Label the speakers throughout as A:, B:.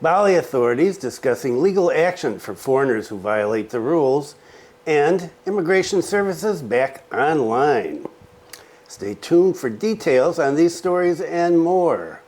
A: Bali authorities discussing legal action for foreigners who violate the rules, and immigration services back online. Stay tuned for details on these stories and more.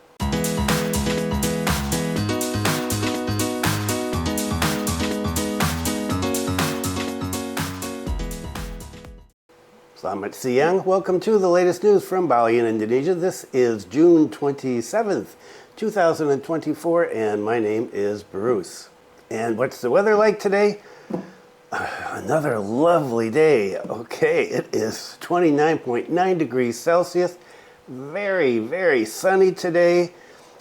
A: Selamat siang. Welcome to the latest news from Bali in Indonesia. This is June 27th, 2024, and my name is Bruce. And what's the weather like today? Another lovely day. Okay, it is 29.9 degrees Celsius. Very, very sunny today.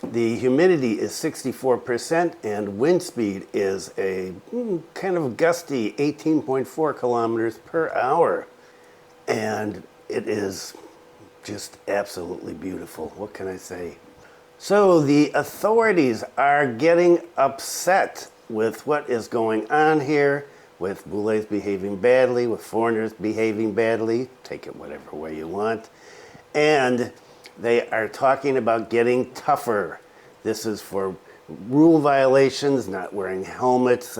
A: The humidity is 64% and wind speed is a kind of gusty 18.4 kilometers per hour. And it is just absolutely beautiful. What can I say? So the authorities are getting upset with what is going on here, with Bulays behaving badly, with foreigners behaving badly. Take it whatever way you want. And they are talking about getting tougher. This is for rule violations, not wearing helmets,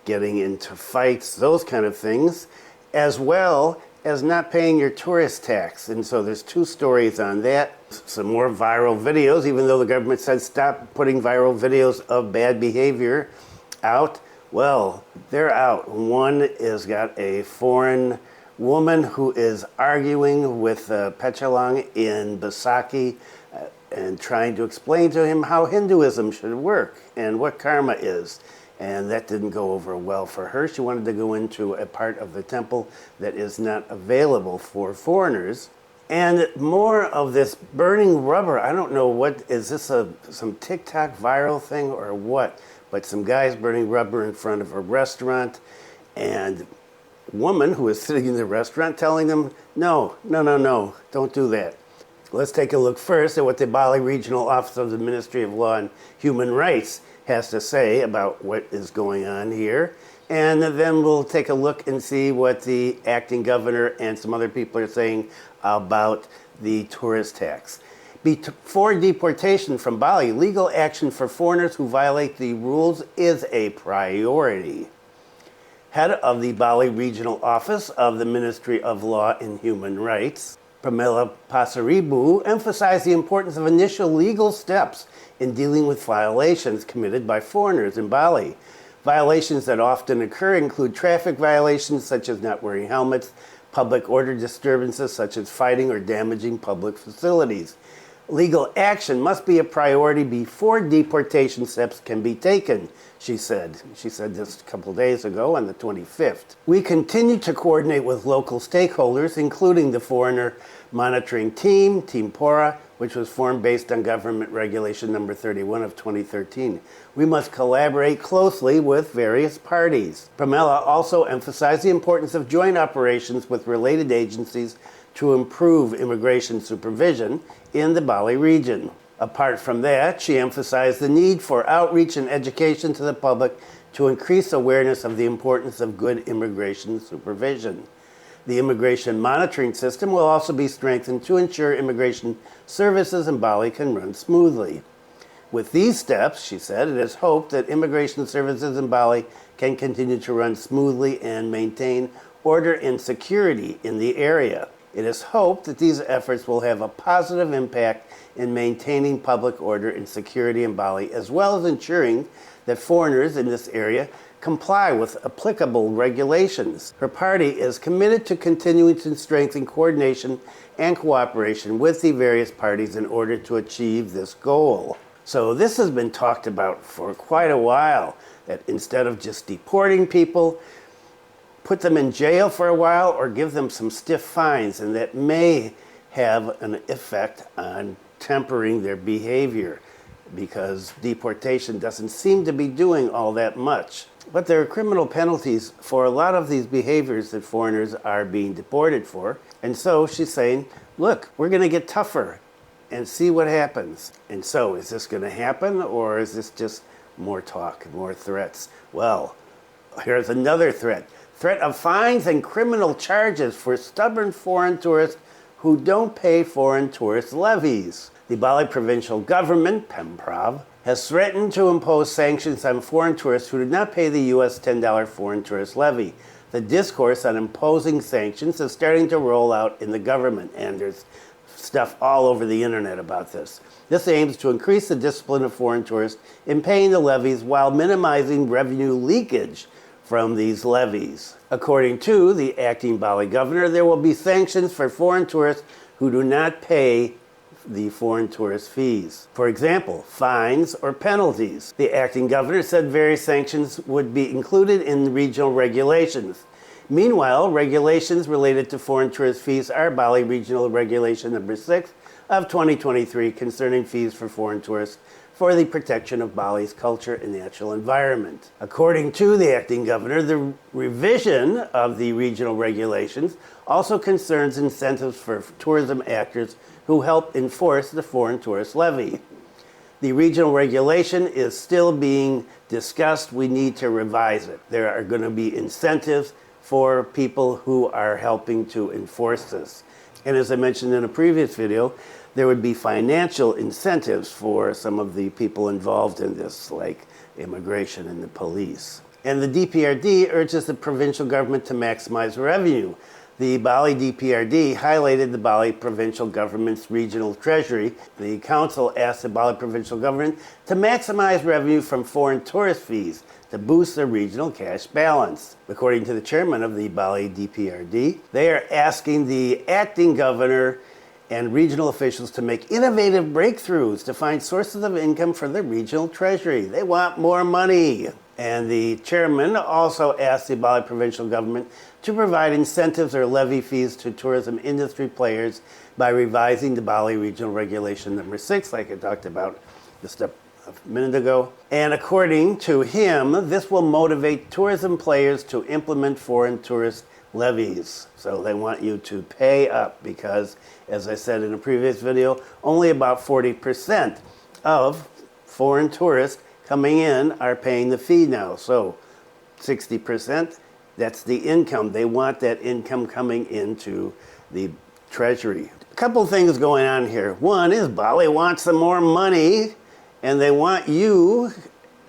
A: getting into fights, those kind of things, as well as not paying your tourist tax. And so there's two stories on that. Some more viral videos, even though the government said stop putting viral videos of bad behavior out. Well, they're out. One is got a foreign woman who is arguing with Pechalang in Besaki and trying to explain to him how Hinduism should work and what karma is. And that didn't go over well for her. She wanted to go into a part of the temple that is not available for foreigners. And more of this burning rubber. I don't know, what is this, some TikTok viral thing or what? But some guys burning rubber in front of a restaurant, and a woman who is sitting in the restaurant telling them, no, don't do that. Let's take a look first at what the Bali Regional Office of the Ministry of Law and Human Rights has to say about what is going on here. And then we'll take a look and see what the acting governor and some other people are saying about the tourist tax. Before deportation from Bali, legal action for foreigners who violate the rules is a priority. Head of the Bali Regional Office of the Ministry of Law and Human Rights, Pramila Pasaribu, emphasized the importance of initial legal steps in dealing with violations committed by foreigners in Bali. Violations that often occur include traffic violations such as not wearing helmets, public order disturbances such as fighting or damaging public facilities. Legal action must be a priority before deportation steps can be taken, she said. She said this a couple days ago on the 25th. We continue to coordinate with local stakeholders, including the Foreigner Monitoring Team, Team PORA, which was formed based on Government Regulation Number 31 of 2013. We must collaborate closely with various parties. Pramila also emphasized the importance of joint operations with related agencies to improve immigration supervision in the Bali region. Apart from that, she emphasized the need for outreach and education to the public to increase awareness of the importance of good immigration supervision. The immigration monitoring system will also be strengthened to ensure immigration services in Bali can run smoothly. With these steps, she said, it is hoped that immigration services in Bali can continue to run smoothly and maintain order and security in the area. It is hoped that these efforts will have a positive impact in maintaining public order and security in Bali, as well as ensuring that foreigners in this area comply with applicable regulations. Her party is committed to continuing to strengthen coordination and cooperation with the various parties in order to achieve this goal. So this has been talked about for quite a while, that instead of just deporting people, put them in jail for a while or give them some stiff fines, and that may have an effect on tempering their behavior, because deportation doesn't seem to be doing all that much. But there are criminal penalties for a lot of these behaviors that foreigners are being deported for. And so she's saying, look, we're going to get tougher and see what happens. And so is this going to happen, or is this just more talk, more threats? Well, here's another threat. Threat of fines and criminal charges for stubborn foreign tourists who don't pay foreign tourist levies. The Bali provincial government, Pemprov, has threatened to impose sanctions on foreign tourists who did not pay the U.S. $10 foreign tourist levy. The discourse on imposing sanctions is starting to roll out in the government, and there's stuff all over the internet about this. This aims to increase the discipline of foreign tourists in paying the levies while minimizing revenue leakage from these levies. According to the acting Bali governor, there will be sanctions for foreign tourists who do not pay the foreign tourist fees. For example, fines or penalties. The acting governor said various sanctions would be included in regional regulations. Meanwhile, regulations related to foreign tourist fees are Bali Regional Regulation number 6 of 2023 concerning fees for foreign tourists for the protection of Bali's culture and natural environment. According to the acting governor, the revision of the regional regulations also concerns incentives for tourism actors who help enforce the foreign tourist levy. The regional regulation is still being discussed. We need to revise it. There are going to be incentives for people who are helping to enforce this. And as I mentioned in a previous video, there would be financial incentives for some of the people involved in this, like immigration and the police. And the DPRD urges the provincial government to maximize revenue. The Bali DPRD highlighted the Bali provincial government's regional treasury. The council asked the Bali provincial government to maximize revenue from foreign tourist fees to boost their regional cash balance. According to the chairman of the Bali DPRD, they are asking the acting governor and regional officials to make innovative breakthroughs to find sources of income for the regional treasury. They want more money. And the chairman also asked the Bali provincial government to provide incentives or levy fees to tourism industry players by revising the Bali Regional Regulation number 6, like I talked about just a minute ago. And according to him, this will motivate tourism players to implement foreign tourist levies. So they want you to pay up because, as I said in a previous video, only about 40% of foreign tourists coming in are paying the fee now. So 60%, that's the income. They want that income coming into the treasury. A couple things going on here. One is Bali wants some more money, and they want you,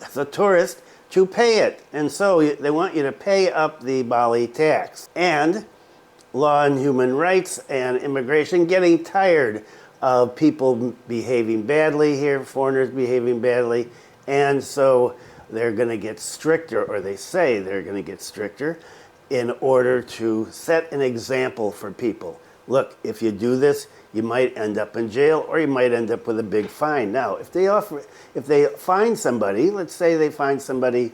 A: as a tourist, to pay it. And so they want you to pay up the Bali tax. And law and human rights and immigration getting tired of people behaving badly here, foreigners behaving badly. And so they're going to get stricter, or they say they're going to get stricter, in order to set an example for people. Look, if you do this, you might end up in jail, or you might end up with a big fine. Now, if they find somebody, let's say they find somebody,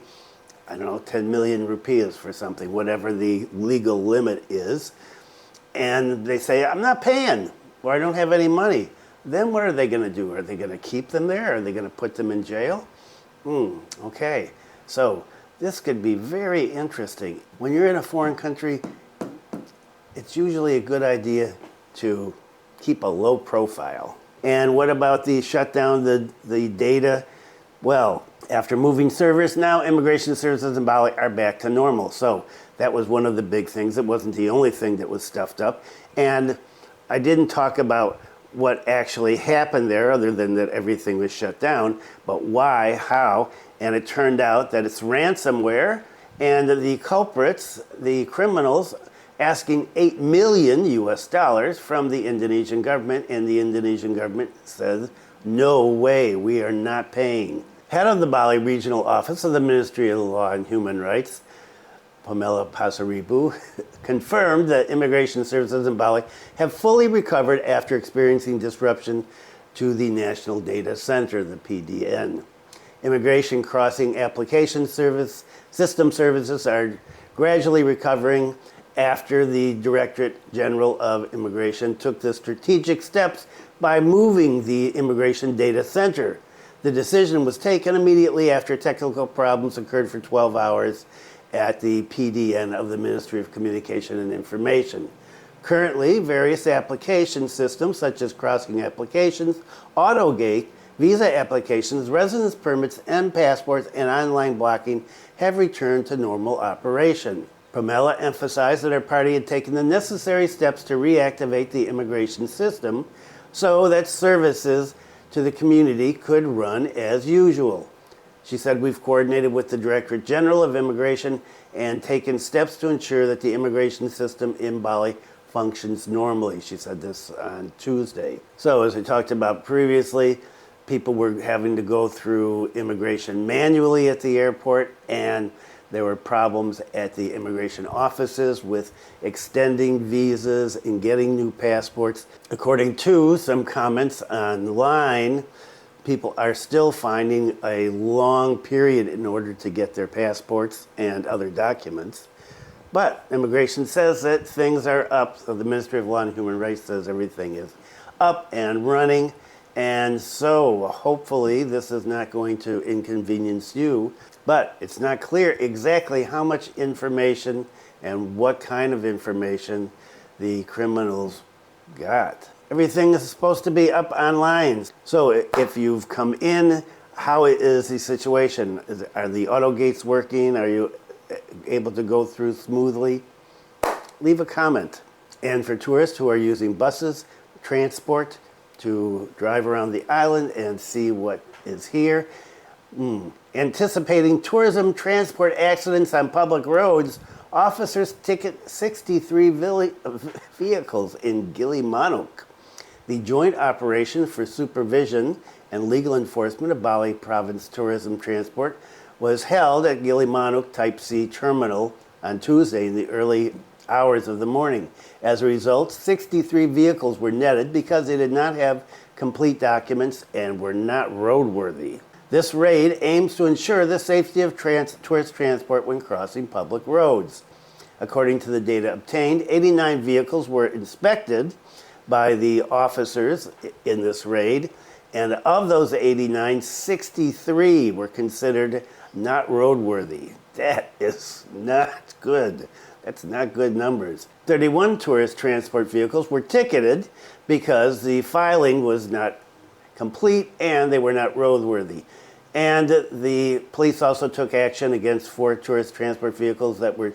A: I don't know, 10 million rupees for something, whatever the legal limit is, and they say, I'm not paying, or I don't have any money, then what are they going to do? Are they going to keep them there? Are they going to put them in jail? Okay, so this could be very interesting. When you're in a foreign country, it's usually a good idea to keep a low profile. And what about the shutdown, the data? Well, after moving servers, now immigration services in Bali are back to normal. So that was one of the big things. It wasn't the only thing that was stuffed up. And I didn't talk about what actually happened there, other than that everything was shut down, but why, how, and it turned out that it's ransomware, and the culprits, the criminals, asking $8 million US from the Indonesian government, and the Indonesian government says, no way, we are not paying. Head of the Bali Regional Office of the Ministry of Law and Human Rights, Pamela Pasaribu, confirmed that immigration services in Bali have fully recovered after experiencing disruption to the National Data Center, the PDN. Immigration crossing application system services are gradually recovering after the Directorate General of Immigration took the strategic steps by moving the Immigration Data Center. The decision was taken immediately after technical problems occurred for 12 hours at the PDN of the Ministry of Communication and Information. Currently, various application systems such as crossing applications, AutoGate, visa applications, residence permits, and passports, and online blocking have returned to normal operation. Pamela emphasized that her party had taken the necessary steps to reactivate the immigration system so that services to the community could run as usual. She said, we've coordinated with the Directorate General of Immigration and taken steps to ensure that the immigration system in Bali functions normally. She said this on Tuesday. So as we talked about previously, people were having to go through immigration manually at the airport, and there were problems at the immigration offices with extending visas and getting new passports. According to some comments online, people are still finding a long period in order to get their passports and other documents. But immigration says that things are up. So the Ministry of Law and Human Rights says everything is up and running. And so hopefully this is not going to inconvenience you. But it's not clear exactly how much information and what kind of information the criminals got. Everything is supposed to be up online. So if you've come in, how is the situation? Are the auto gates working? Are you able to go through smoothly? Leave a comment. And for tourists who are using buses, transport to drive around the island and see what is here, anticipating tourism transport accidents on public roads, officers ticket 63 vehicles in Gilimanuk. The Joint Operation for Supervision and Legal Enforcement of Bali Province Tourism Transport was held at Gilimanuk Type C Terminal on Tuesday in the early hours of the morning. As a result, 63 vehicles were netted because they did not have complete documents and were not roadworthy. This raid aims to ensure the safety of tourist transport when crossing public roads. According to the data obtained, 89 vehicles were inspected by the officers in this raid, and of those 89, 63 were considered not roadworthy. That is not good. That's not good numbers. 31 tourist transport vehicles were ticketed because the filing was not complete and they were not roadworthy. And the police also took action against 4 tourist transport vehicles that were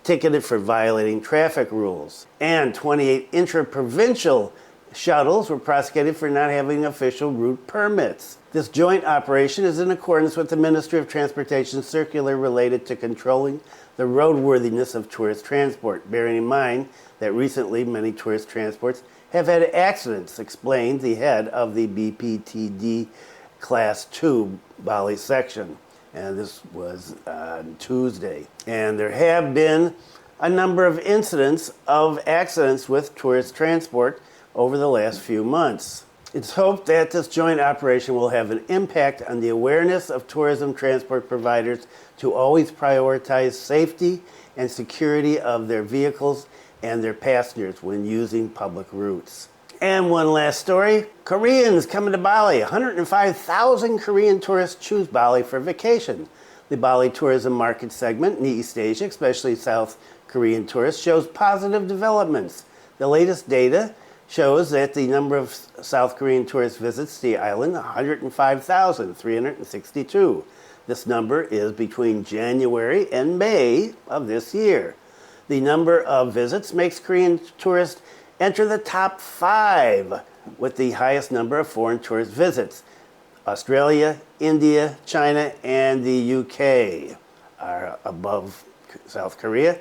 A: ticketed for violating traffic rules. And 28 intra-provincial shuttles were prosecuted for not having official route permits. This joint operation is in accordance with the Ministry of Transportation circular related to controlling the roadworthiness of tourist transport, bearing in mind that recently many tourist transports have had accidents, explained the head of the BPTD Class 2 Bali section. And this was on Tuesday. And there have been a number of incidents of accidents with tourist transport over the last few months. It's hoped that this joint operation will have an impact on the awareness of tourism transport providers to always prioritize safety and security of their vehicles and their passengers when using public routes. And one last story, Koreans coming to Bali. 105,000 Korean tourists choose Bali for vacation. The Bali tourism market segment in East Asia, especially South Korean tourists, shows positive developments. The latest data shows that the number of South Korean tourist visits to the island, 105,362. This number is between January and May of this year. The number of visits makes Korean tourists enter the top 5 with the highest number of foreign tourist visits. Australia, India, China, and the UK are above South Korea.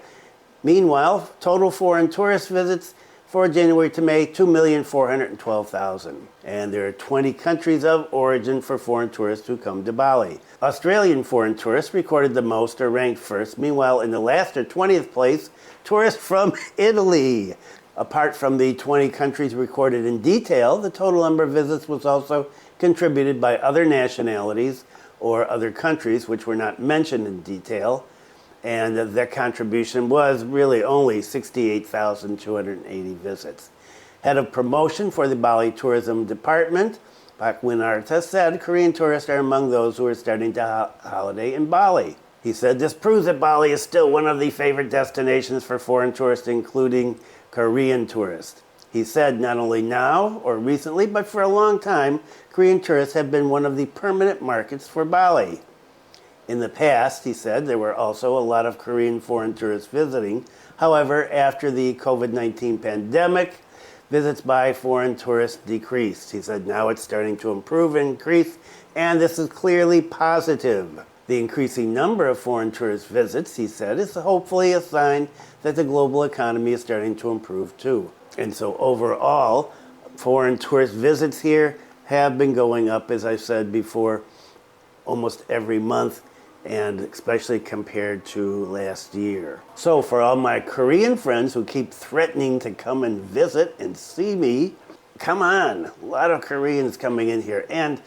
A: Meanwhile, total foreign tourist visits for January to May, 2,412,000. And there are 20 countries of origin for foreign tourists who come to Bali. Australian foreign tourists recorded the most or ranked first. Meanwhile, in the last or 20th place, tourists from Italy. Apart from the 20 countries recorded in detail, the total number of visits was also contributed by other nationalities or other countries which were not mentioned in detail. And that contribution was really only 68,280 visits. Head of promotion for the Bali Tourism Department, Pak Winarta, said Korean tourists are among those who are starting to holiday in Bali. He said this proves that Bali is still one of the favorite destinations for foreign tourists, including Korean tourists. He said not only now or recently, but for a long time, Korean tourists have been one of the permanent markets for Bali. In the past, he said, there were also a lot of Korean foreign tourists visiting. However, after the COVID-19 pandemic, visits by foreign tourists decreased. He said now it's starting to improve and increase, and this is clearly positive. The increasing number of foreign tourist visits, he said, is hopefully a sign that the global economy is starting to improve too. And so overall, foreign tourist visits here have been going up, as I said before, almost every month, and especially compared to last year. So for all my Korean friends who keep threatening to come and visit and see me, come on. A lot of Koreans coming in here. And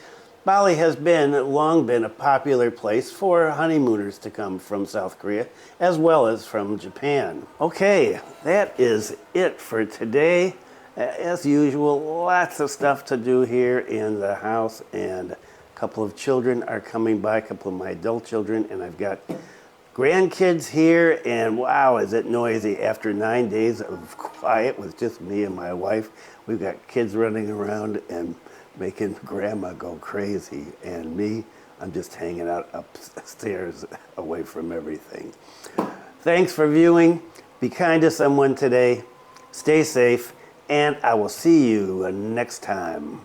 A: Bali has long been a popular place for honeymooners to come from South Korea, as well as from Japan. Okay, that is it for today. As usual, lots of stuff to do here in the house, and a couple of children are coming by, a couple of my adult children, and I've got grandkids here, and wow, is it noisy. After 9 days of quiet with just me and my wife, we've got kids running around and making grandma go crazy, and me, I'm just hanging out upstairs away from everything. Thanks for viewing. Be kind to someone today. Stay safe, and I will see you next time.